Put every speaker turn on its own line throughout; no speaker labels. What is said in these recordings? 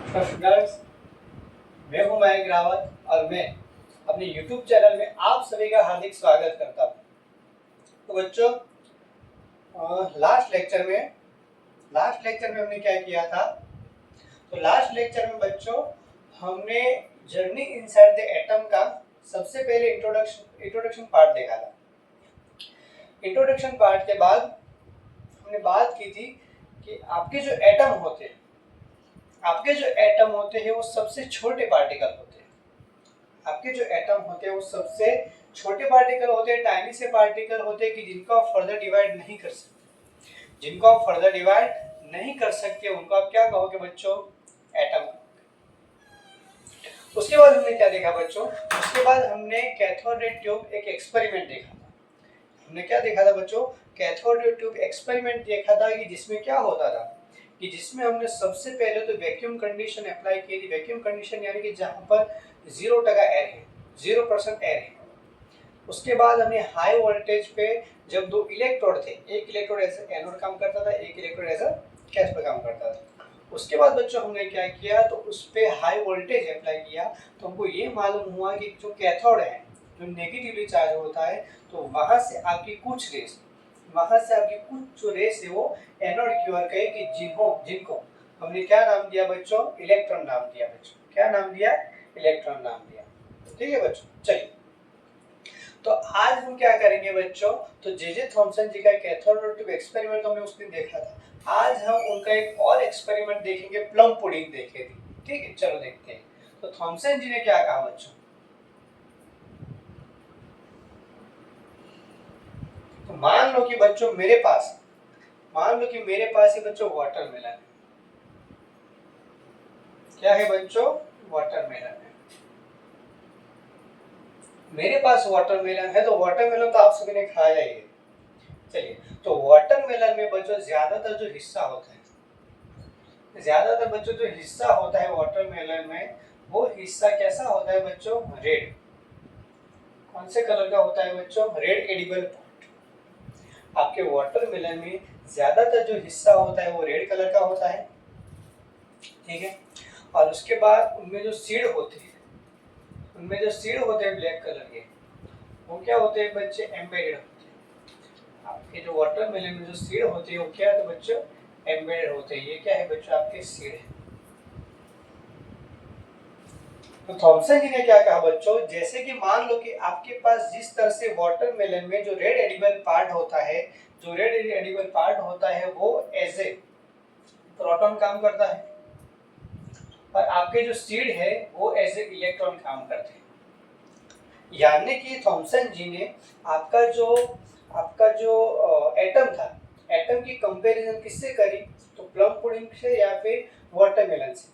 तो स्टूडेंट्स, मैं हूं मयंक रावत और मैं अपने YouTube चैनल में आप सभी का हार्दिक स्वागत करता हूं। तो बच्चों, लास्ट लेक्चर में हमने क्या किया था? तो लास्ट लेक्चर में बच्चों हमने जर्नी इनसाइड द एटम का सबसे पहले इंट्रोडक्शन पार्ट देखा था। इंट्रोडक्शन पार्ट के बाद हमने बात की थी कि आपके जो एटम होते हैं वो सबसे छोटे पार्टिकल होते हैं। आपके जो एटम होते हैं वो सबसे छोटे पार्टिकल होते हैं, टाइनी से पार्टिकल होते हैं कि जिनको आप फर्दर डिवाइड नहीं कर सकते उनको आप क्या कहोगे बच्चों? एटम। उसके बाद हमने क्या देखा बच्चों? उसके बाद हमने कैथोड रे ट्यूब एक एक्सपेरिमेंट देखा था। हमने क्या देखा था बच्चों? कैथोड रे ट्यूब एक्सपेरिमेंट देखा था कि जिसमें क्या होता था कि जिसमें हमने सबसे पहले तो वैक्यूम कंडीशन अप्लाई की थी। वैक्यूम कंडीशन यानी कि जहां पर 0% एयर है। उसके बाद हमने हाई वोल्टेज पे जब दो इलेक्ट्रोड थे, एक इलेक्ट्रोड एज एनोड काम करता था, एक इलेक्ट्रोड एज कैथोड काम करता था। उसके बाद बच्चों हमने क्या किया, तो उस पे हाई वोल्टेज अप्लाई किया तो हमको ये मालूम हुआ कि जो कैथोड है, जो नेगेटिवली चार्ज होता है, तो वहां से आपकी कुछ जो रेस है वो एनोड की ओर गए कि जिनको हमने क्या नाम दिया बच्चों? इलेक्ट्रॉन नाम दिया बच्चों। क्या नाम दिया? इलेक्ट्रॉन नाम दिया। ठीक है बच्चों, चलिए। तो आज हम क्या करेंगे बच्चों? तो जे थॉमसन जी का कैथोड रे ट्यूब एक्सपेरिमेंट हमने उस दिन देखा था। आज हम उनका एक और एक्सपेरिमेंट देखेंगे, प्लम पुडिंग देखेंगे। ठीक है, चलो देखते हैं। तो थॉमसन जी ने क्या कहा बच्चों? तो मान लो कि मेरे पास ही बच्चों वाटरमेलन है। क्या है बच्चों? वाटरमेलन है। मेरे पास वाटरमेलन है, तो वाटरमेलन तो आप सभी ने खाया ही है। चलिए, तो वाटरमेलन में बच्चों ज्यादातर जो हिस्सा होता है वाटरमेलन में, वो हिस्सा कैसा होता है बच्चों? रेड। कौन से कलर का होता है बच्चों? Red edible part. आपके वाटरमेलन में ज्यादातर जो हिस्सा होता है वो रेड कलर का होता है। ठीक है, और उसके बाद उनमें जो सीड होते हैं ब्लैक कलर के, वो क्या होते हैं बच्चे? एम्बेडेड होते हैं। आपके जो वाटरमेलन में जो सीड होते हैं वो क्या है तो बच्चों? एम्बेडेड होते हैं। ये क्या है बच्चों? आपके सीड है। तो थॉमसन जी ने क्या कहा बच्चों? जैसे कि मान लो कि आपके पास जिस तरह से वाटरमेलन में जो रेड एडिबल पार्ट होता है वो एज ए प्रोटॉन काम करता है, और आपके जो सीड है वो एज ए इलेक्ट्रॉन काम करते हैं। यानी कि थॉमसन जी ने आपका जो एटम था, एटम की कंपैरिजन किससे करी? तो प्लम पुडिंग से या फिर वाटरमेलन से।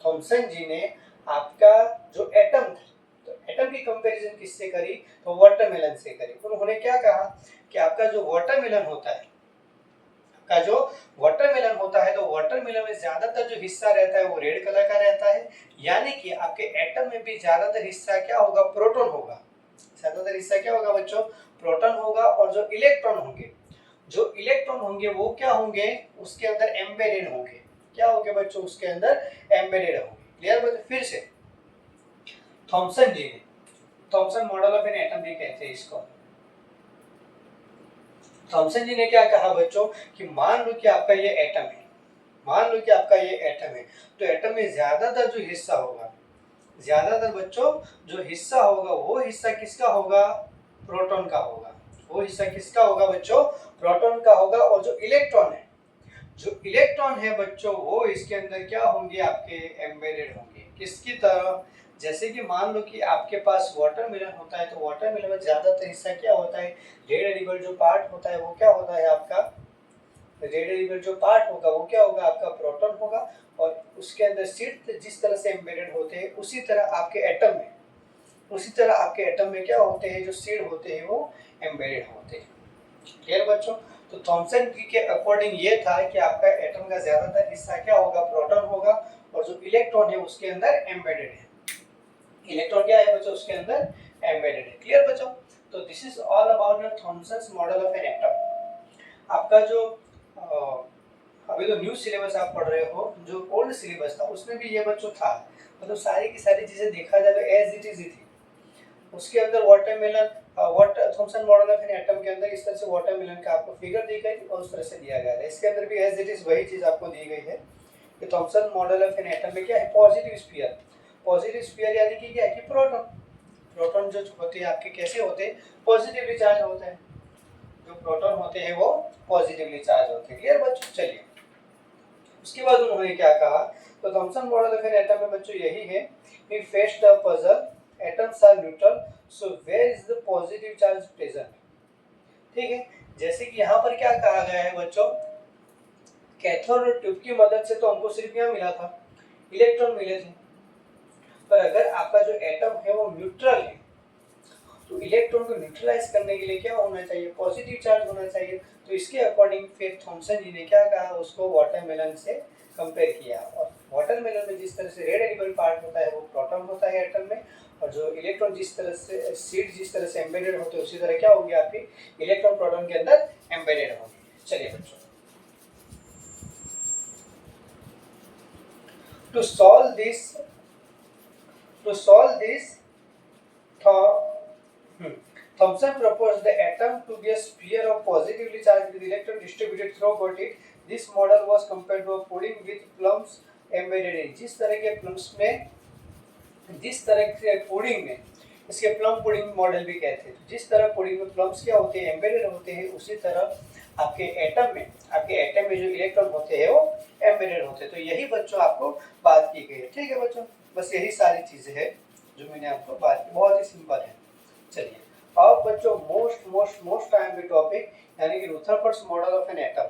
थॉमसन जी ने आपका जो एटम था, तो एटम की कंपैरिजन किससे करी? तो वाटरमेलन से करी। उन्होंने क्या कहा कि आपका जो वाटरमेलन होता है, तो वाटरमेलन में ज्यादातर जो हिस्सा रहता है वो रेड कलर का रहता है। यानी कि आपके एटम में भी ज्यादातर हिस्सा क्या होगा? प्रोटॉन होगा। ज्यादातर हिस्सा क्या होगा बच्चों? प्रोटॉन होगा। और जो इलेक्ट्रॉन होंगे वो क्या होंगे? उसके अंदर एम्बेडेड होंगे। क्या होंगे बच्चों? उसके अंदर एम्बेडेड होंगे। क्लियर बच्चों? फिर से Thompson model of an atom भी कहते हैं इसको। थॉमसन जी ने क्या कहा बच्चों कि मान लो कि आपका ये एटम है, तो एटम में ज्यादातर बच्चों जो हिस्सा होगा वो हिस्सा किसका होगा? प्रोटॉन का होगा। वो हिस्सा किसका होगा बच्चों? प्रोटॉन का होगा। और जो इलेक्ट्रॉन है बच्चों, वो इसके अंदर क्या होंगे? आपके एम्बेडेड होंगे। किसकी तरह? जैसे कि मान लो कि आपके पास वाटरमेलन होता है, तो वाटरमेलन में ज्यादातर हिस्सा क्या होता है? रेड एडिबल जो पार्ट होता है वो क्या होता है आपका? रेड एडिबल जो पार्ट होगा वो क्या होगा? आपका प्रोटॉन होगा। और उसके अंदर सीड जिस तरह से एम्बेडेड होते हैं, उसी तरह आपके एटम में क्या होते हैं? जो सीड होते हैं वो एम्बेडेड होते हैं। क्लियर बच्चों? तो थॉमसन जी के अकॉर्डिंग ये था कि आपका एटम का ज्यादातर हिस्सा क्या होगा? प्रोटॉन होगा। और जो इलेक्ट्रॉन है उसके अंदर एम्बेडेड है। इलेक्ट्रॉन क्या है बच्चों? उसके अंदर एम्बेडेड है। क्लियर बच्चों? तो this is all about your Thomson's model of an atom. आपका जो अभी तो न्यू सिलेबस आप पढ़ रहे हो, जो ओल्ड सिलेबस था उसमें भी ये बच्चों था, मतलब सारी की सारी चीजें देखा जाए तो एज इट इज ही थी। उसके अंदर watermelon, water Thompson model of an atom के अंदर इस तरह से वाटरमेलन का आपको फिगर दी गई और उस तरह से दिया गया है। इसके अंदर भी एज इट इज वही चीज आपको दी गई है कि Thompson model of an atom में क्या है, पॉजिटिव स्फीयर। पॉजिटिव स्फीयर यानी कि क्या है कि प्रोटॉन, प्रोटॉन जो होते हैं आपके कैसे होते हैं, पॉजिटिवली चार्ज होते हैं। जो प्रोटॉन होते हैं वो पॉजिटिवली चार्ज होते हैं। क्लियर बच्चों? चलिए उसके बाद उन्होंने क्या कहा, तो Thomson model of an atom में बच्चों यही है कि face the puzzle atoms are neutral so where is the positive charge present. ठीक है, जैसे कि यहाँ पर क्या कहा गया है बच्चों, कैथोड ट्यूब की मदद से तो हमको सिर्फ क्या मिला था, इलेक्ट्रॉन मिले थे, पर अगर आपका जो एटम है वो न्यूट्रल है तो इलेक्ट्रॉन को न्यूट्रलाइज करने के लिए क्या होना चाहिए, पॉजिटिव चार्ज होना चाहिए। तो इसके अकॉर्डिंग फिर थॉमसन जी ने क्या कहा, उसको वाटरमेलन से कंपेयर किया। और वाटरमेलन में जिस तरह से रेड एलिमेंट पार्ट होता है वो प्रोटॉन होता है एटम में, और जो इलेक्ट्रॉन जिस तरह से सीड जिस तरह से एम्बेडेड होते हैं उसी तरह क्या होगी आपकी इलेक्ट्रॉन प्रोटॉन के अंदर एम्बेडेड होगी। चलिए बच्चों, to solve this Thomson proposed the atom to be a sphere of positively charged with electron distributed throughout it. This model was compared to a pudding with plums embedded in. जिस तरह के plums में, जिस तरह के pudding में, इसके plum pudding model भी कहते हैं। जिस तरह पुडिंग में प्लम्स क्या होते हैं, एम्बेडेड होते हैं, उसी तरह आपके एटम में जो इलेक्ट्रॉन होते हैं वो एम्बेडेड होते हैं। तो यही बच्चों आपको बात की गई है। ठीक है बच्चों, बस यही सारी चीजें हैं जो मैंने आपको बात की, बहुत ही सिंपल है। चलिए अब बच्चों मोस्ट टाइम भी टॉपिक यानी कि Rutherford's model of an atom,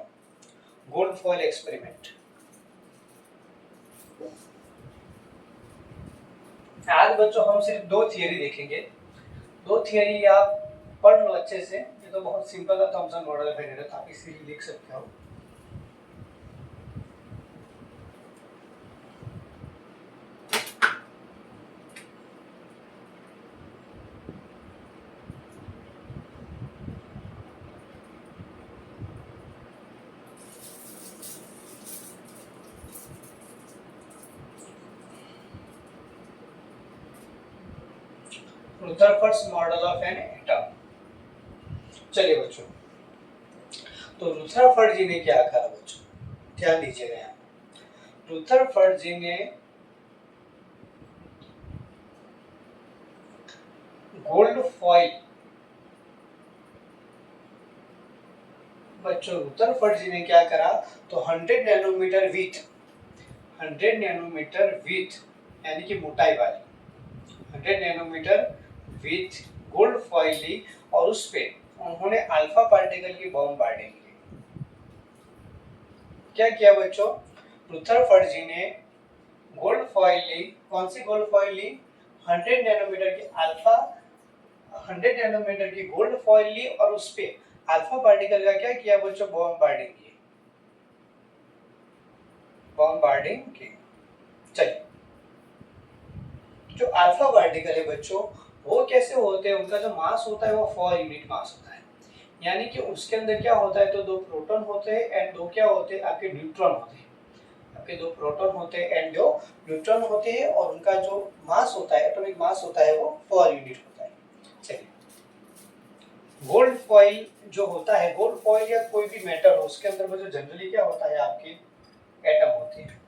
gold foil experiment. आज बच्चों हम सिर्फ दो थियरी देखेंगे। दो थियरी आप पढ़ लो अच्छे से, ये तो बहुत सिंपल है। Thompson model of an atom आप इसीलिए लिख सकते हो। रुथरफोर्ड्स मॉडल ऑफ एन एटम। चलिए बच्चों, तो रुथरफोर्ड जी ने क्या कहा बच्चों, ध्यान दीजिएगा यहाँ। रुथरफोर्ड जी ने गोल्ड फॉइल, बच्चों रुथरफोर्ड जी ने क्या करा, तो 100 नैनोमीटर विथ, 100 नैनोमीटर विथ यानी कि मोटाई वाली 100 नैनोमीटर विथ गोल्ड फॉइल ली और उस पे उन्होंने अल्फा पार्टिकल की बॉम्बार्डिंग की। क्या किया बच्चों, रुथरफोर्ड जी ने गोल्ड फॉइल ली, कौन सी गोल्ड फॉइल ली, 100 नैनोमीटर की अल्फा, 100 नैनोमीटर की गोल्ड फॉइल ली और उस पे अल्फा पार्टिकल का क्या किया बच्चों, बॉम्बार्डिंग की, बॉम्बार्डिंग की। चलिए, जो अल्फा पार्टिकल है बच्चों वो कैसे होते हैं, उनका जो मास होता है वो 4 यूनिट मास होता है। यानी कि उसके अंदर क्या होता है, तो दो प्रोटॉन होते हैं एंड दो क्या होते हैं, आपके न्यूट्रॉन होते हैं। आपके दो प्रोटॉन होते हैं एंड दो न्यूट्रॉन होते हैं, और उनका जो मास होता है, एटॉमिक मास होता है वो 4 यूनिट होता है। चलिए, गोल्ड फॉइल जो होता है, गोल्ड फॉइल या कोई भी मेटल हो, उसके अंदर में जो जनरली क्या होता है, आपके एटम होते हैं।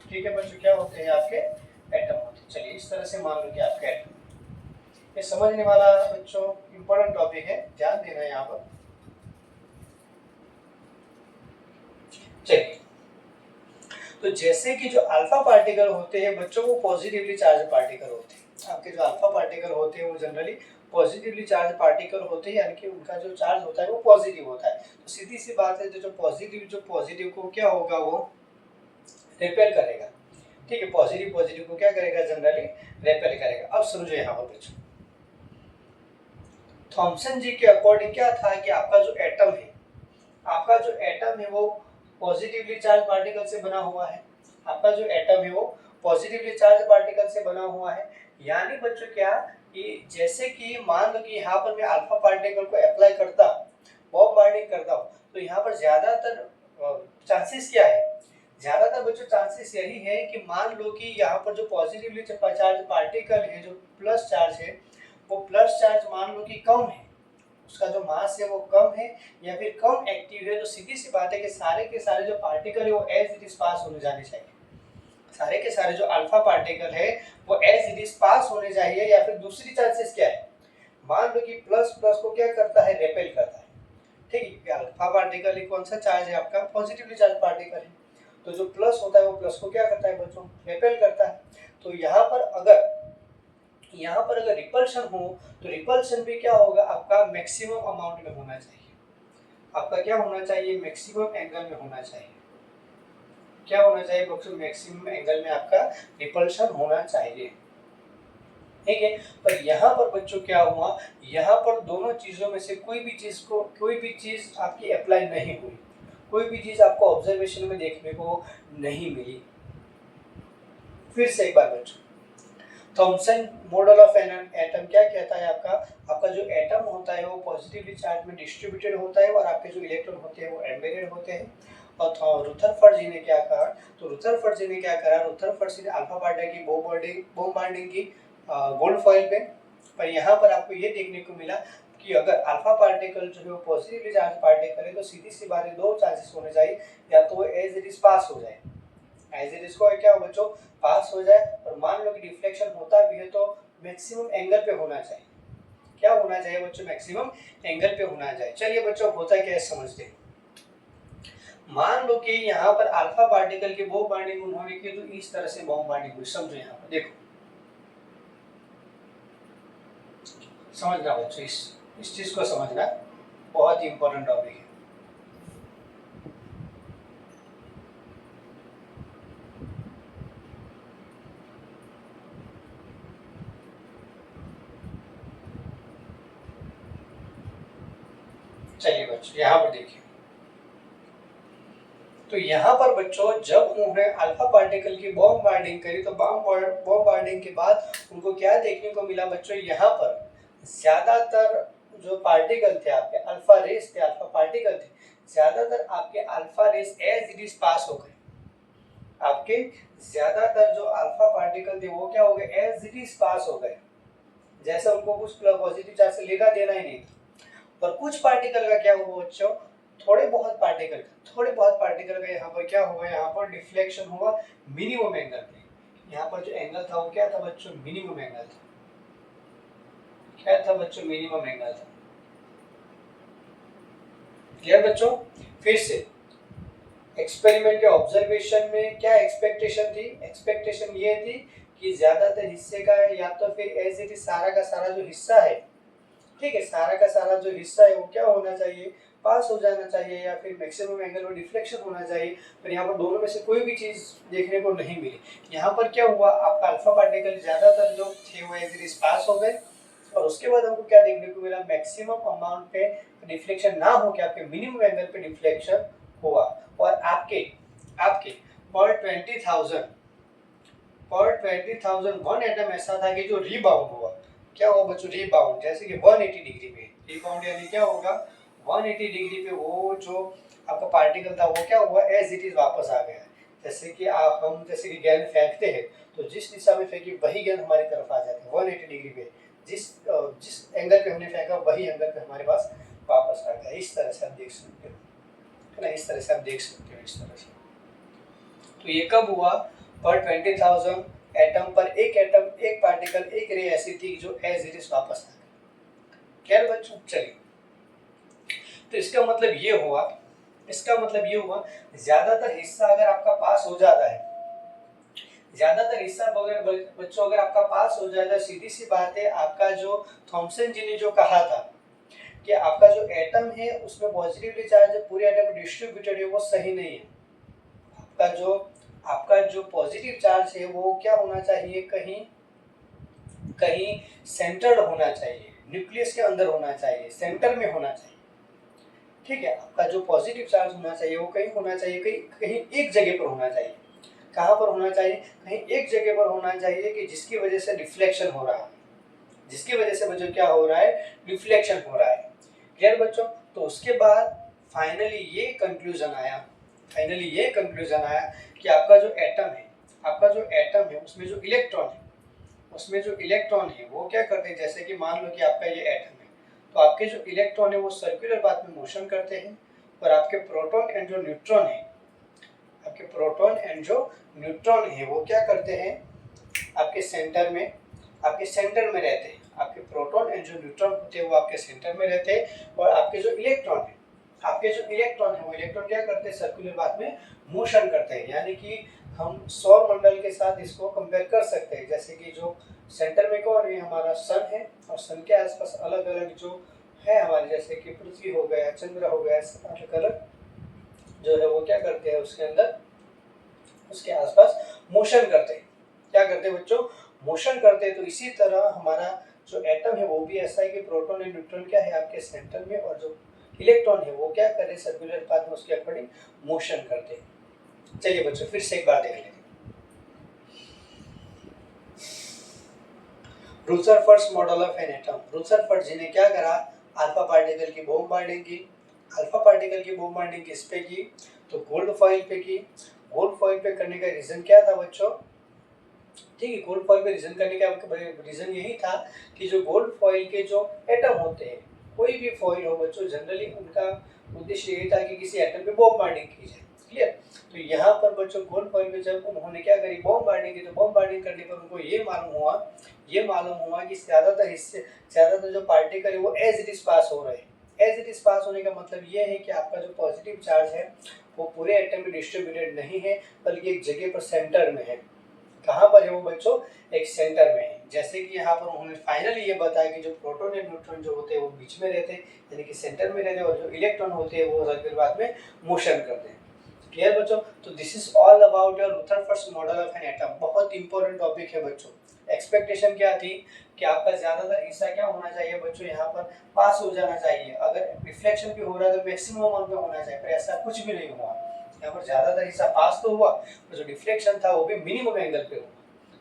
ठीक है बच्चों, क्या होते हैं, आपके एटम होते हैं। चलिए इस तरह से मान लो कि आपके एटम, ये समझने वाला बच्चों इंपॉर्टेंट टॉपिक है, ध्यान देना है यहाँ पर। चलिए, तो जैसे कि जो अल्फा पार्टिकल होते हैं बच्चों वो पॉजिटिवली चार्ज पार्टिकल होते हैं। आपके जो अल्फा पार्टिकल होते हैं वो जनरली पॉजिटिवली चार्ज पार्टिकल होते हैं, यानी कि उनका जो चार्ज होता है वो पॉजिटिव होता है। तो सीधी सी बात है, जो पॉजिटिव को क्या होगा, वो रिपेल करेगा। ठीक है, पॉजिटिव को क्या करेगा, जनरली रिपेल करेगा। अब समझो यहाँ पर बच्चों, थॉमसन जी के अकॉर्डिंग क्या था कि आपका जो एटम है वो पॉजिटिवली चार्ज पार्टिकल से बना हुआ है। आपका जो एटम है वो पॉजिटिवली चार्ज पार्टिकल से बना हुआ है। यानी बच्चों क्या, कि जैसे कि मान लो कि यहाँ पर मैं अल्फा पार्टिकल को अप्लाई करता, बॉम्बार्डिंग करता हूँ, तो यहाँ पर ज्यादातर चांसेस क्या है, ज्यादातर बच्चों चांसेस यही है कि मान लो कि यहाँ पर जो पॉजिटिवली चार्ज पार्टिकल है, जो प्लस चार्ज है, वो प्लस चार्ज मान लो कि कम है, उसका जो मास है वो कम है या फिर कम एक्टिव है, तो सीधी सी बात है कि सारे के सारे जो पार्टिकल है वो एज इट इज पास होने जाने चाहिए। सारे के सारे जो अल्फा पार्टिकल है वो एज इट इज पास होने चाहिए। या फिर दूसरी चांसेस क्या है, मान लो कि प्लस प्लस को क्या करता है, रेपेल करता है। ठीक है, अल्फा पार्टिकल कौन सा चार्ज है आपका, पॉजिटिवली चार्ज पार्टिकल है, तो जो प्लस होता है वो प्लस को क्या करता है बच्चों, रेपेल करता है। तो यहाँ पर अगर रिपल्शन हो तो रिपल्शन भी क्या होगा, आपका मैक्सिमम अमाउंट में होना चाहिए। आपका क्या होना चाहिए, मैक्सिमम एंगल में होना चाहिए। क्या होना चाहिए बच्चों, मैक्सिमम एंगल में आपका रिपल्शन होना चाहिए। ठीक है, पर यहाँ पर बच्चों क्या हुआ, यहाँ पर दोनों चीजों में से कोई भी चीज आपकी अप्लाई नहीं हुई, कोई भी चीज आपको ऑब्जर्वेशन में देखने को नहीं मिली। फिर से एक बार बच्चों, Thompson model of an atom क्या कहता है, आपका जो एटम होता है वो पॉजिटिवली चार्ज में डिस्ट्रीब्यूटेड होता है और आपके जो इलेक्ट्रॉन होते हैं वो एम्बेडेड होते हैं। और रुथरफर्ड जी ने क्या कहा, रुथरफर्ड जी ने अल्फा पार्टिकल की बॉम्ब बाइंडिंग की गोल्ड फॉइल पे। पर यहाँ पर आपको ये देखने को मिला कि अगर अल्फा पार्टिकल जो है वो पॉजिटिवली चार्ज पार्टिकल है तो सीधी सी बात है, दो चांसेस होने चाहिए, या तो वो एज इट इज पास हो जाए, एज इट इज को क्या हो बच्चों, पास हो जाए, और मान लो कि डिफ्लेक्शन होता भी है तो मैक्सिमम एंगल पे होना चाहिए। क्या होना चाहिए बच्चों, मैक्सिमम एंगल पे होना चाहिए। चलिए बच्चों, होता क्या है समझते हैं। मान लो कि यहाँ पर अल्फा पार्टिकल की बॉम्ब बाइंडिंग उन्होंने की, तो इस तरह से बॉम्ब बाइंडिंग हुई। समझो, यहाँ पर देखो, समझना बच्चों, इस चीज को समझना बहुत ही इंपॉर्टेंट टॉपिक है। चलिए बच्चों, यहाँ पर देखिए, तो यहाँ पर बच्चों जब उन्होंने अल्फा पार्टिकल की बॉम्ब बाइंडिंग करी तो बॉम्ब बाइंडिंग के बाद उनको क्या देखने को मिला बच्चों, यहाँ पर ज्यादातर जो पार्टिकल थे आपके अल्फा रेस थे, अल्फा पार्टिकल थे, ज्यादातर आपके alpha rays as it is pass हो गए। आपके ज्यादातर जो अल्फा पार्टिकल थे वो क्या हो गए, एज इट इज पास हो गए, जैसे उनको कुछ पॉजिटिव चार्ज से लेना देना ही नहीं था। और कुछ पार्टिकल का क्या हुआ बच्चों, थोड़े बहुत पार्टिकल का यहाँ पर क्या हुआ, यहाँ पर डिफ्लेक्शन हुआ मिनिमम एंगल पे। यहाँ पर जो एंगल था वो क्या था बच्चों, मिनिमम एंगल था। क्या था बच्चों, मिनिमम एंगल था। क्लियर बच्चों। फिर से एक्सपेरिमेंट के ऑब्जर्वेशन में क्या एक्सपेक्टेशन थी, एक्सपेक्टेशन ये थी कि ज्यादातर हिस्से का या तो फिर एज इट इज सारा का सारा जो हिस्सा है, ठीक है, सारा का सारा जो हिस्सा है वो क्या होना चाहिए, पास हो जाना चाहिए, या फिर मैक्सिमम एंगल में डिफ्लेक्शन होना चाहिए। पर यहाँ पर दोनों में से कोई भी चीज देखने को नहीं मिली। यहाँ पर क्या हुआ, आपका अल्फा पार्टिकल ज्यादातर जो थे वो एज इट इज पास हो गए, और उसके बाद हमको क्या देखने को मिला, मैक्सिमम अमाउंट पे डिफ्लेक्शन ना हो के आपके मिनिमम एंगल पे डिफ्लेक्शन हुआ। और आपके पर 20,000 वन एटम ऐसा था कि जो रीबाउंड हुआ। क्या हुआ बच्चों, रीबाउंड, जैसे कि 180 डिग्री पे रीबाउंड, यानी क्या होगा, 180 डिग्री पे वो जो आपका पार्टिकल था वो क्या हुआ, एज इट इज वापस आ गया। जैसे कि हम जैसे कि गेंद फेंकते हैं तो जिस दिशा में फेंकी वही गेंद हमारी तरफ आ जाती है 180 डिग्री पे, जिस एंगल पे हमने फेंका वही एंगल पे हमारे पास वापस आ गया। इस तरह से आप देख सकते हो, है ना, इस तरह से आप देख सकते हो, इस तरह से। तो ये कब हुआ, पर 20,000 एटम पर एक पार्टिकल, एक रे ऐसी थी जो एज इट इज वापस आ गई। खैर बच्चों, चलिए, तो इसका मतलब ये हुआ ज्यादातर हिस्सा अगर आपका पास हो जाता है, ज्यादातर हिस्सा बच्चों अगर आपका पास हो जाता है, सीधी सी बात है, आपका जो थॉमसन जी ने जो कहा था कि आपका जो एटम है उसमें पॉजिटिवली चार्ज पूरे एटम में डिस्ट्रीब्यूटेड है, वो सही नहीं है। आपका जो पॉजिटिव चार्ज है वो क्या होना चाहिए, कहीं सेंटर्ड होना चाहिए, न्यूक्लियस के अंदर होना चाहिए, सेंटर में होना चाहिए। ठीक है, आपका जो पॉजिटिव चार्ज होना चाहिए वो कहीं होना चाहिए, कहीं एक जगह पर होना चाहिए। कहाँ पर होना चाहिए, कहीं एक जगह पर होना चाहिए कि जिसकी वजह से डिफ्लेक्शन हो रहा है, जिसकी वजह से बच्चों क्या हो रहा है, डिफ्लेक्शन हो रहा है। क्लियर बच्चों। तो उसके बाद फाइनली ये कंक्लूजन आया फाइनली ये कंक्लूजन आया कि आपका जो एटम है उसमें जो इलेक्ट्रॉन है वो क्या करते हैं, जैसे कि मान लो कि आपका ये एटम है, तो आपके जो इलेक्ट्रॉन है वो सर्कुलर पाथ में मोशन करते हैं, और आपके प्रोटॉन एंड जो न्यूट्रॉन है वो क्या करते हैं, आपके सेंटर में रहते हैं। आपके प्रोटॉन एंड जो न्यूट्रॉन होते हैं वो आपके सेंटर में रहते हैं, और आपके जो इलेक्ट्रॉन है वो इलेक्ट्रॉन क्या करते हैं, सर्कुलर पाथ में मोशन करते हैं। यानी कि हम सौर मंडल के साथ इसको कंपेयर कर सकते हैं, जैसे कि जो सेंटर में कौन है, हमारा सन है, और सन के आसपास अलग अलग जो है हमारे, जैसे कि पृथ्वी हो गया, चंद्र हो गया, अलग अलग जो है वो क्या करते हैं, उसके आसपास मोशन करते हैं। क्या करते हैं बच्चों, मोशन करते हैं। तो इसी तरह हमारा जो एटम है वो भी ऐसा है कि प्रोटॉन एंड न्यूट्रॉन क्या है आपके सेंटर में, और जो इलेक्ट्रॉन है वो क्या करे, सर्कुलर पाथ में उसके अकॉर्डिंग मोशन करते हैं। चलिए बच्चों फिर से एक बार देख लेते हैं। Rutherford model of an atom. Rutherford ji ने क्या करा, अल्फा पार्टिकल की बॉम्ब बाइंडिंग किस पे की, तो गोल्ड फॉइल पे की। गोल्ड फॉइल पे करने का रीजन क्या था बच्चों, ठीक है, गोल्ड फॉइल पे रीजन करने का रीजन यही था कि जो गोल्ड फॉइल के जो एटम होते हैं, कोई भी फॉइल हो बच्चों, जनरली उनका उद्देश्य यही था कि किसी एटम पे बॉम्ब बाइंडिंग की जाए। क्लियर। तो यहाँ पर बच्चों गोल्ड फॉइल पे जब उन्होंने क्या करी, बॉम्ब बाइंडिंग की, तो बॉम्ब बाइंडिंग करने पर उनको ये मालूम हुआ कि ज्यादातर जो पार्टिकल है वो एज इट इज पास हो रहे हैं। एज इट इज पास होने का मतलब ये है कि आपका जो पॉजिटिव चार्ज है वो पूरे एटम में डिस्ट्रीब्यूटेड नहीं है, बल्कि एक जगह पर सेंटर में है। कहाँ पर है वो बच्चों, एक सेंटर में है। जैसे कि यहाँ पर उन्होंने फाइनली ये बताया कि जो प्रोटॉन और न्यूट्रॉन जो होते हैं वो बीच में रहते हैं, यानी कि सेंटर में रहते हैं, और जो इलेक्ट्रॉन होते हैं वो सर्कुलर पाथ में मोशन करते हैं। क्लियर बच्चों। तो this is all about your Rutherford model of an atom. बहुत इंपॉर्टेंट टॉपिक है बच्चों। एक्सपेक्टेशन क्या थी कि आपका ज्यादातर हिस्सा क्या होना चाहिए बच्चों, यहाँ पर पास हो जाना चाहिए। अगर रिफ्लेक्शन भी हो रहा है तो मैक्सिमम अमाउंट में होना चाहिए, पर ऐसा कुछ भी नहीं हुआ। यहाँ पर ज्यादातर हिस्सा पास तो हुआ, और जो डिफ्लेक्शन था वो भी मिनिमम एंगल पे हुआ।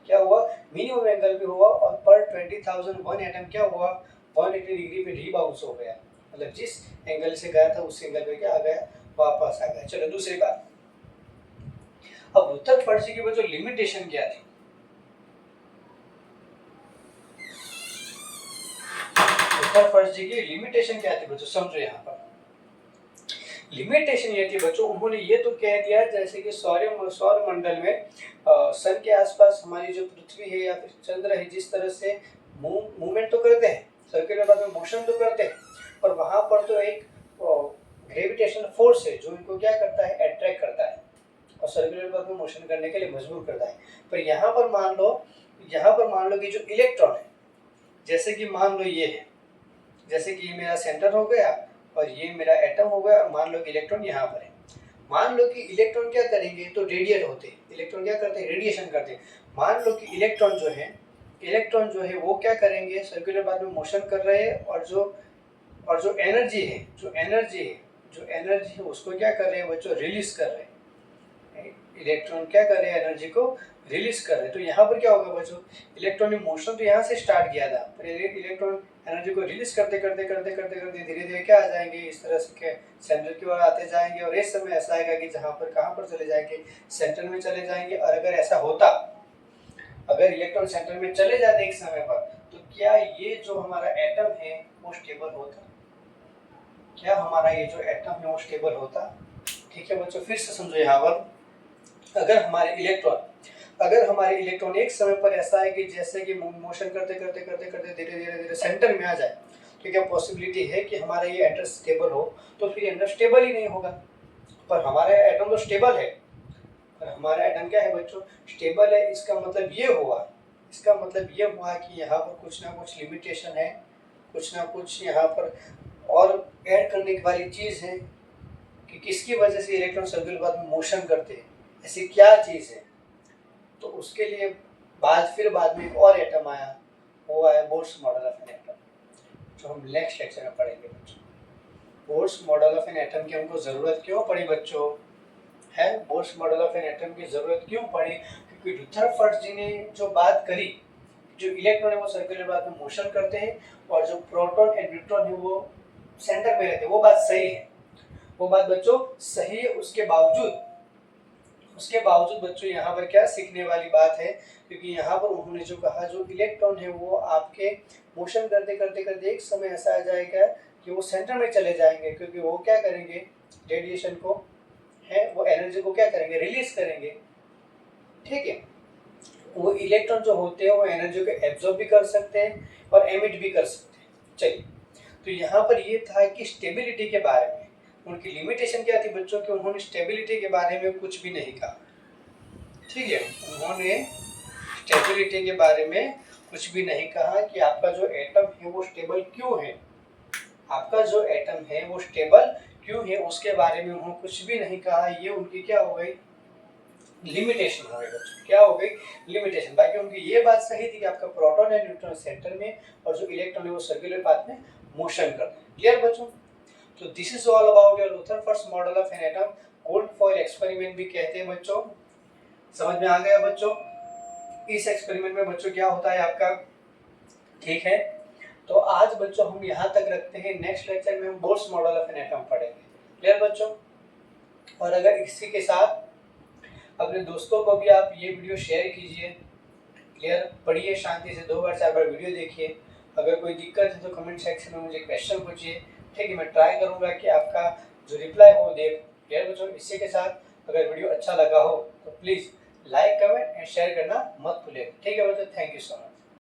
क्या हुआ, मिनिमम एंगल पे हुआ, और पर 20,001 एटम क्या हुआ, 180 डिग्री पे रीबाउंस हो गया। मतलब जिस एंगल से गया था उस एंगल पे क्या आ गया, वापस आ गया। चलो दूसरी बात, अब रुदरफोर्ड जी की वो जो लिमिटेशन क्या थी, रुदरफोर्ड जी की लिमिटेशन क्या थी बच्चों, समझो। यहाँ पर लिमिटेशन ये थी बच्चों, उन्होंने ये तो कह दिया जैसे कि सौर मंडल में सन के आसपास हमारी जो पृथ्वी है या फिर चंद्र है, जिस तरह से मूवमेंट तो करते हैं, सर्कुलर पाथ में मोशन तो करते हैं, पर वहां पर तो एक ग्रेविटेशनल फोर्स है जो इनको क्या करता है, अट्रैक्ट करता है, और सर्कुलर पाथ में मोशन करने के लिए मजबूर करता है। पर यहाँ पर मान लो कि जो इलेक्ट्रॉन है, जैसे कि मान लो ये है, जैसे कि ये मेरा सेंटर हो गया और ये मेरा एटम हो गया, और मान लो कि इलेक्ट्रॉन यहाँ पर है। मान लो कि इलेक्ट्रॉन क्या करेंगे, तो रेडिएट होते हैं। इलेक्ट्रॉन क्या करते हैं, रेडिएशन करते हैं। मान लो कि इलेक्ट्रॉन जो है वो क्या करेंगे, सर्कुलर पाथ में मोशन कर रहे हैं, और जो एनर्जी है उसको क्या कर रहे हैं बच्चों, रिलीज कर रहे हैं। इलेक्ट्रॉन क्या कर रहे हैं, एनर्जी को रिलीज कर रहे हैं। तो यहाँ पर क्या होगा बच्चों, इलेक्ट्रॉन ने मोशन तो यहाँ से स्टार्ट किया था, पर इलेक्ट्रॉन एनर्जी को रिलीज करते धीरे धीरे क्या आ जाएंगे, इस तरह से सेंटर की ओर आते जाएंगे, और इस समय ऐसा आएगा कि जहाँ पर कहाँ पर चले जाएंगे, सेंटर में चले जाएंगे। और अगर ऐसा होता, अगर इलेक्ट्रॉन सेंटर में चले जाते एक समय पर, तो क्या ये जो हमारा एटम है वो स्टेबल होता, क्या हमारा ये जो एटम है वो स्टेबल होता। ठीक है बच्चों, फिर से समझो। यहाँ पर अगर हमारे इलेक्ट्रॉन एक समय पर ऐसा है कि जैसे कि मोशन करते धीरे धीरे सेंटर में आ जाए, तो क्या पॉसिबिलिटी है कि हमारा ये एटम स्टेबल हो, तो फिर एटम स्टेबल ही नहीं होगा। पर हमारा एटम तो स्टेबल है, पर हमारा एटम क्या है बच्चों, स्टेबल है। इसका मतलब ये हुआ कि यहाँ पर कुछ ना कुछ लिमिटेशन है, कुछ ना कुछ यहाँ पर और ऐड करने वाली चीज़ है कि किसकी वजह से इलेक्ट्रॉन सर्कुलर पाथ में मोशन करते हैं, ऐसी क्या चीज़ है। तो उसके लिए बाद में एक और एटम आया, वो आया Bohr's model of an atom, जो हम नेक्स्ट लेक्चर में पढ़ेंगे बच्चों। Bohr's model of an atom की हमको ज़रूरत क्यों पड़ी बच्चों, है Bohr's model of an atom की ज़रूरत क्यों पड़ी, क्योंकि रुदरफोर्ड जी ने जो बात करी, जो इलेक्ट्रॉन है वो सर्कुलर पाथ में मोशन करते हैं, और जो प्रोटॉन एंड न्यूट्रॉन है वो सेंटर में रहते हैं। वो बात सही है, वो बात बच्चों सही है। उसके बावजूद उसके बावजूद बच्चों यहाँ पर क्या सीखने वाली बात है, क्योंकि यहाँ पर उन्होंने जो कहा जो इलेक्ट्रॉन है वो आपके मोशन करते करते करते एक समय ऐसा आ जाएगा कि वो सेंटर में चले जाएंगे, क्योंकि वो क्या करेंगे, रेडिएशन को है वो एनर्जी को क्या करेंगे, रिलीज करेंगे। ठीक है, वो इलेक्ट्रॉन जो होते हैं वो एनर्जी को एब्जॉर्ब भी कर सकते हैं और एमिट भी कर सकते हैं। चलिए, तो यहाँ पर ये था कि स्टेबिलिटी के बारे में उनकी लिमिटेशन क्या थी बच्चों की, उन्होंने स्टेबिलिटी के बारे में कुछ भी नहीं कहा। ठीक है, उन्होंने स्टेबिलिटी के बारे में कुछ भी नहीं कहा कि आपका जो एटम है वो स्टेबल क्यों है, आपका जो एटम है वो स्टेबल क्यों है, उसके बारे में उन्होंने कुछ भी नहीं कहा। ये उनकी क्या हो गई, लिमिटेशन हो गई बच्चों। क्या हो गई, लिमिटेशन। बाकी उनकी ये बात सही थी कि आपका प्रोटॉन है न्यूट्रॉन सेंटर में और जो इलेक्ट्रॉन है वो सर्कुलर पाथ में मोशन करते हैं। क्लियर बच्चों? तो this is all about your Rutherford model of an atom, gold foil experiment भी कहते हैं बच्चों। समझ में आ गया बच्चों? इस एक्सपेरिमेंट में बच्चों क्या होता है आपका, ठीक है। तो आज बच्चों हम यहाँ तक रखते हैं, नेक्स्ट लेक्चर में हम Bohr's model of an atom पढ़ेंगे। क्लियर बच्चों? और अगर इसी के साथ अपने दोस्तों को भी आप ये वीडियो शेयर कीजिए। क्लियर? पढ़िए शांति से, 2 बार 4 बार वीडियो देखिए। अगर कोई दिक्कत है तो कमेंट सेक्शन में मुझे क्वेश्चन पूछिए। ठीक है, मैं ट्राई करूँगा कि आपका जो रिप्लाई हो दे। क्लियर बच्चों? इसी के साथ अगर वीडियो अच्छा लगा हो तो please like, comment and share करना मत भूलिए। ठीक है बच्चों, थैंक यू सो मच।